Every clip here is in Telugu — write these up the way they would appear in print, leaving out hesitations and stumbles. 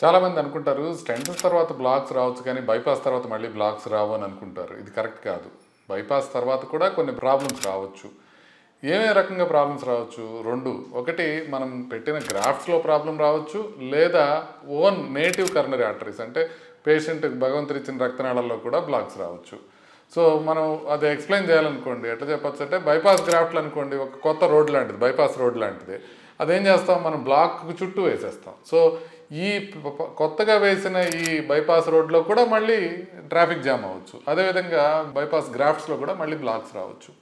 చాలామంది అనుకుంటారు స్టెంట్స్ తర్వాత బ్లాక్స్ రావచ్చు కానీ బైపాస్ తర్వాత మళ్ళీ బ్లాక్స్ రావు అని అనుకుంటారు. ఇది కరెక్ట్ కాదు. బైపాస్ తర్వాత కూడా కొన్ని ప్రాబ్లమ్స్ రావచ్చు. ఏమే రకంగా ప్రాబ్లమ్స్ రావచ్చు? రెండు. ఒకటి, మనం పెట్టిన గ్రాఫ్ట్స్లో ప్రాబ్లం రావచ్చు, లేదా ఓన్ నేటివ్ కర్నరీ ఆర్టరీస్ అంటే పేషెంట్ భగవంతుడు ఇచ్చిన రక్తనాళాల్లో కూడా బ్లాక్స్ రావచ్చు. సో మనం అది ఎక్స్ప్లెయిన్ చేయాలనుకోండి, ఎట్లా చెప్పచ్చు అంటే బైపాస్ గ్రాఫ్ట్లు అనుకోండి, ఒక కొత్త రోడ్ లాంటిది, బైపాస్ రోడ్ లాంటిది. అదేం చేస్తాం, మనం బ్లాక్ చుట్టూ వేసేస్తాం. సో ఈ కొత్తగా వేసిన ఈ బైపాస్ రోడ్లో కూడా మళ్ళీ ట్రాఫిక్ జామ్ అవ్వచ్చు. అదేవిధంగా బైపాస్ గ్రాఫ్ట్స్లో కూడా మళ్ళీ బ్లాక్స్ రావచ్చు.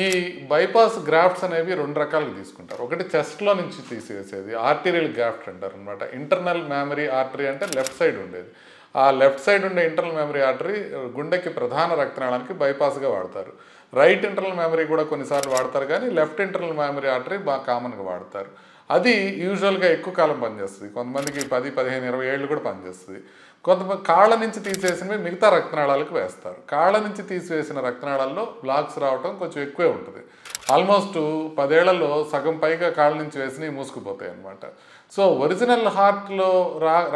ఈ బైపాస్ గ్రాఫ్ట్స్ అనేవి రెండు రకాలుగా తీసుకుంటారు. ఒకటి చెస్ట్లో నుంచి తీసివేసేది ఆర్టీరియల్ గ్రాఫ్ట్ అంటారు అనమాట. ఇంటర్నల్ మెమరీ ఆర్టరీ అంటే లెఫ్ట్ సైడ్ ఉండేది. ఆ లెఫ్ట్ సైడ్ ఉండే ఇంటర్నల్ మెమరీ ఆర్టరీ గుండెకి ప్రధాన రక్తనాళానికి బైపాస్గా వాడతారు. రైట్ ఇంటర్నల్ మెమరీ కూడా కొన్నిసార్లు వాడతారు, కానీ లెఫ్ట్ ఇంటర్నల్ మెమరీ ఆర్టరీ బాగా కామన్గా వాడతారు. అది యూజువల్గా ఎక్కువ కాలం పనిచేస్తుంది. కొంతమందికి 10, 15, 20 ఏళ్ళు కూడా పనిచేస్తుంది. కొంతమంది కాళ్ళ నుంచి తీసేసినవి మిగతా రక్తనాళాలకు వేస్తారు. కాళ్ళ నుంచి తీసివేసిన రక్తనాళాల్లో బ్లాక్స్ రావడం కొంచెం ఎక్కువే ఉంటుంది. ఆల్మోస్ట్ 10 ఏళ్లలో సగం పైగా కాళ్ళ నుంచి వేసినవి మూసుకుపోతాయి అన్నమాట. సో ఒరిజినల్ హార్ట్లో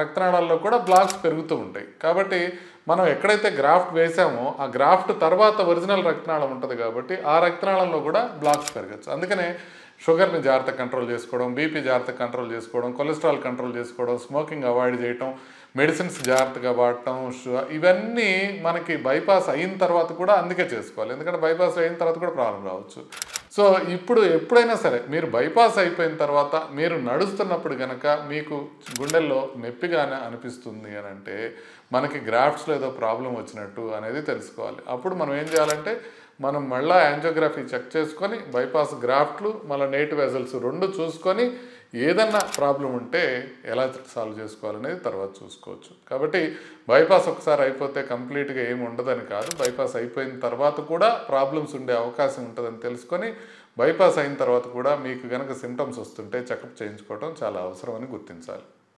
రక్తనాళాల్లో కూడా బ్లాక్స్ పెరుగుతూ ఉంటాయి. కాబట్టి మనం ఎక్కడైతే గ్రాఫ్ట్ వేసామో ఆ గ్రాఫ్ట్ తర్వాత ఒరిజినల్ రక్తనాళం ఉంటుంది, కాబట్టి ఆ రక్తనాళంలో కూడా బ్లాక్స్ పెరగచ్చు. అందుకనే షుగర్ని జాగ్రత్తగా కంట్రోల్ చేసుకోవడం, బీపీ జాగ్రత్తగా కంట్రోల్ చేసుకోవడం, కొలెస్ట్రాల్ కంట్రోల్ చేసుకోవడం, స్మోకింగ్ అవాయిడ్ చేయటం, మెడిసిన్స్ జాగ్రత్తగా వాడటం, ఇవన్నీ మనకి బైపాస్ అయిన తర్వాత కూడా అందుకే చేసుకోవాలి. ఎందుకంటే బైపాస్ అయిన తర్వాత కూడా ప్రాబ్లం రావచ్చు. సో ఇప్పుడు ఎప్పుడైనా సరే మీరు బైపాస్ అయిపోయిన తర్వాత మీరు నడుస్తున్నప్పుడు కనుక మీకు గుండెల్లో నొప్పిగానే అనిపిస్తుంది అని అంటే మనకి గ్రాఫ్ట్స్లో ఏదో ప్రాబ్లం వచ్చినట్టు అనేది తెలుసుకోవాలి. అప్పుడు మనం ఏం చేయాలంటే మనం మళ్ళీ యాంజియోగ్రఫీ చెక్ చేసుకొని బైపాస్ గ్రాఫ్ట్లు మళ్ళీ నేటివ్ వెజల్స్ రెండు చూసుకొని ఏదన్నా ప్రాబ్లం ఉంటే ఎలా సాల్వ్ చేసుకోవాలనేది తర్వాత చూసుకోవచ్చు. కాబట్టి బైపాస్ ఒకసారి అయిపోతే కంప్లీట్గా ఏమి ఉండదని కాదు. బైపాస్ అయిపోయిన తర్వాత కూడా ప్రాబ్లమ్స్ ఉండే అవకాశం ఉంటుందని తెలుసుకొని బైపాస్ అయిన తర్వాత కూడా మీకు కనుక సింటమ్స్ వస్తుంటే చెకప్ చేయించుకోవడం చాలా అవసరమని గుర్తించాలి.